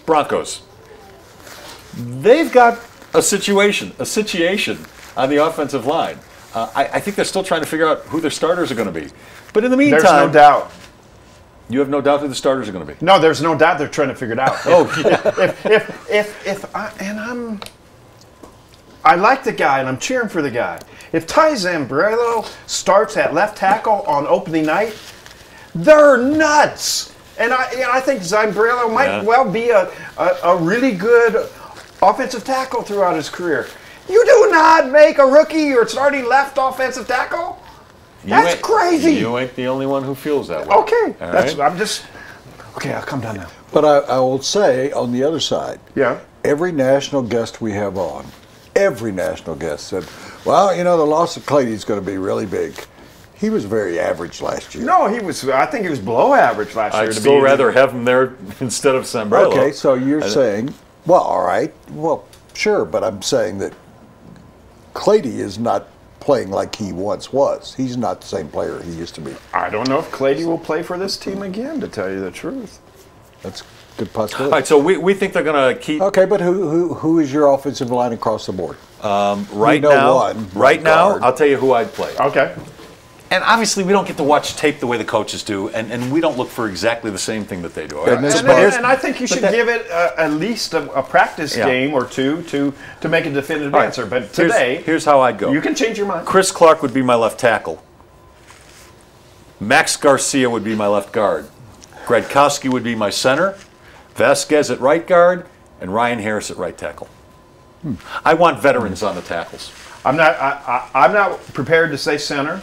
Broncos. They've got a situation on the offensive line. I think they're still trying to figure out who their starters are going to be. But in the meantime, there's no doubt. You have no doubt who the starters are going to be. No, there's no doubt they're trying to figure it out. I like the guy and I'm cheering for the guy. If Ty Zambrello starts at left tackle on opening night, they're nuts. And I think Zambrello might well be a really good offensive tackle throughout his career. You do not make a rookie your starting left offensive tackle? That's crazy. You ain't the only one who feels that way. Okay. Right? Okay, I'll come down now. But I will say, on the other side, yeah, every national guest we have on, every national guest said, well, you know, the loss of Clady's going to be really big. He was very average last year. No, I think he was below average last year. I'd still rather have him there instead of Zambrello. Okay, so you're saying, well, all right, well, sure, but I'm saying that Clady is not playing like he once was. He's not the same player he used to be. I don't know if Clady will play for this team again, to tell you the truth. That's a good possibility. All right, so we think they're going to keep. Okay, but who is your offensive line across the board? Right now, I'll tell you who I'd play. Okay. And obviously, we don't get to watch tape the way the coaches do, and we don't look for exactly the same thing that they do. And I think you should give it at least a practice game or two to make a definitive answer. But today, here's how I'd go. You can change your mind. Chris Clark would be my left tackle. Max Garcia would be my left guard. Gradkowski would be my center. Vasquez at right guard, and Ryan Harris at right tackle. I want veterans on the tackles. I'm not prepared to say center.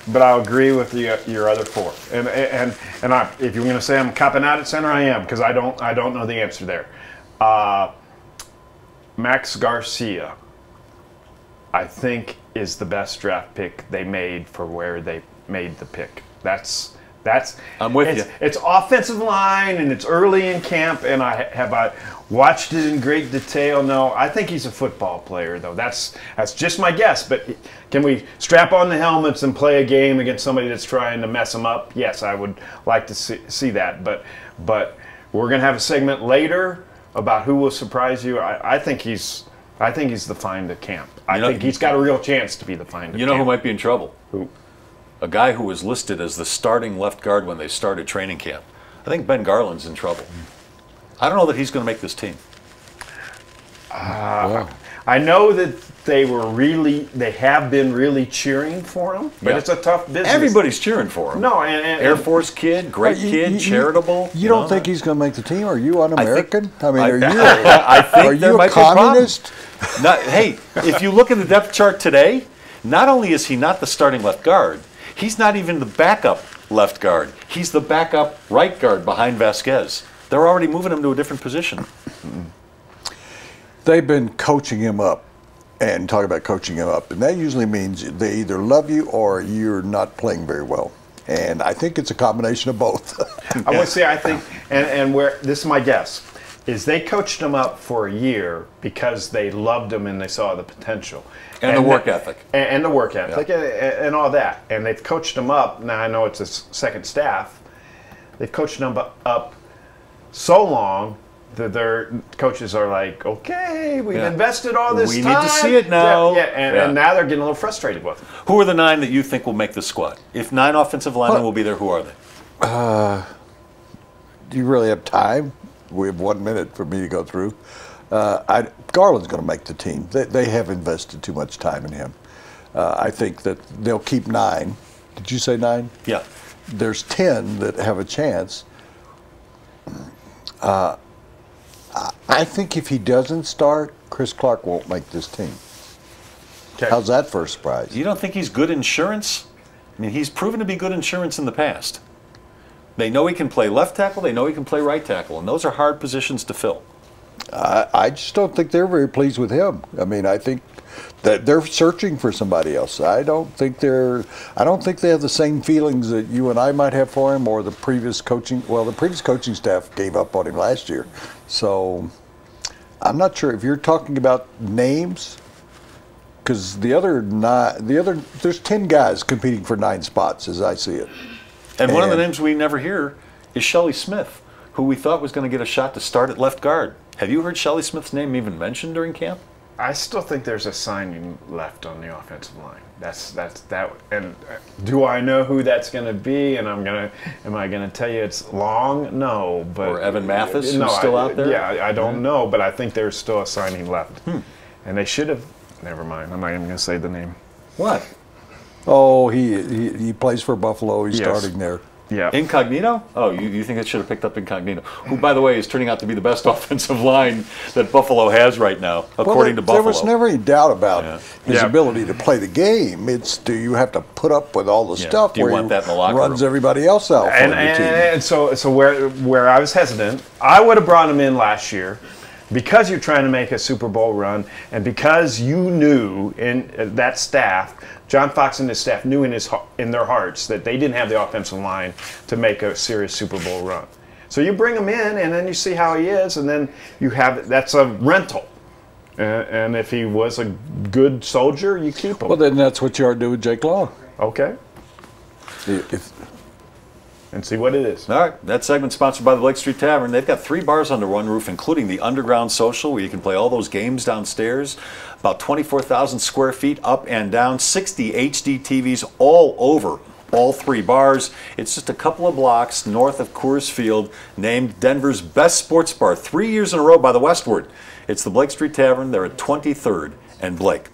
But I'll agree with your other four, and if you're going to say I'm copping out at center, I am, because I don't know the answer there. Max Garcia, I think, is the best draft pick they made for where they made the pick. I'm with you. It's offensive line and it's early in camp, and I watched it in great detail. No, I think he's a football player, though. That's just my guess. But can we strap on the helmets and play a game against somebody that's trying to mess them up? Yes, I would like to see that. But we're going to have a segment later about who will surprise you. I think he's the find of camp. I think he's got a real chance to be the find of camp. You know who might be in trouble? Who? A guy who was listed as the starting left guard when they started training camp. I think Ben Garland's in trouble. I don't know that he's going to make this team. I know that they have been really cheering for him, but it's a tough business. Everybody's cheering for him. No, Air Force kid, great kid, charitable. You don't think he's going to make the team? Are you un-American? I think are you a communist? Hey, if you look at the depth chart today, not only is he not the starting left guard, he's not even the backup left guard. He's the backup right guard behind Vasquez. They're already moving him to a different position. They've been coaching him up and talking about coaching him up. And that usually means they either love you or you're not playing very well. And I think it's a combination of both. I would say, I think, and where this is my guess, is they coached him up for a year because they loved him and they saw the potential. And the work ethic. And the work ethic and all that. And they've coached him up. Now, I know it's a second staff. They've coached him up so long that their coaches are like, okay, we've invested all this time. We need to see it now. And now they're getting a little frustrated with him. Who are the 9 that you think will make the squad? If 9 offensive linemen will be there, who are they? Do you really have time? We have 1 minute for me to go through. Garland's going to make the team. They have invested too much time in him. I think that they'll keep 9. Did you say 9? Yeah. There's 10 that have a chance. I think if he doesn't start, Chris Clark won't make this team. Okay. How's that for a surprise? You don't think he's good insurance? I mean, he's proven to be good insurance in the past. They know he can play left tackle, they know he can play right tackle, and those are hard positions to fill. I just don't think they're very pleased with him. I mean, I think that they're searching for somebody else. I don't think they have the same feelings that you and I might have for him, or the previous coaching. Well, the previous coaching staff gave up on him last year, so I'm not sure if you're talking about names. Because there's 10 guys competing for 9 spots, as I see it. And one of the names we never hear is Shelley Smith. who we thought was going to get a shot to start at left guard. Have you heard Shelley Smith's name even mentioned during camp? I still think there's a signing left on the offensive line. That's that. And do I know who that's going to be? And am I gonna tell you it's Long? No, but or Evan Mathis, who's still out there? Yeah, I don't know, but I think there's still a signing left. And they should have. Never mind. I'm not even going to say the name. What? Oh, he plays for Buffalo. He's starting there. Yeah. Incognito? Oh, you think it should have picked up Incognito, who, by the way, is turning out to be the best offensive line that Buffalo has right now, according to Buffalo. There was never any doubt about his ability to play the game. It's do you have to put up with all the stuff do you where want that in the locker runs room? Everybody else out for the team. And so where I was hesitant, I would have brought him in last year because you're trying to make a Super Bowl run and because you knew in that staff, John Fox and his staff knew in their hearts that they didn't have the offensive line to make a serious Super Bowl run. So you bring him in, and then you see how he is, and then that's a rental. And if he was a good soldier, you keep him. Well, then that's what you ought to do with Jake Long. Okay. And see what it is. All right, that segment's sponsored by the Blake Street Tavern. They've got 3 bars under one roof, including the Underground Social, where you can play all those games downstairs. About 24,000 square feet up and down, 60 HD TVs all over all 3 bars. It's just a couple of blocks north of Coors Field, named Denver's best sports bar 3 years in a row by the Westward. It's the Blake Street Tavern. They're at 23rd and Blake.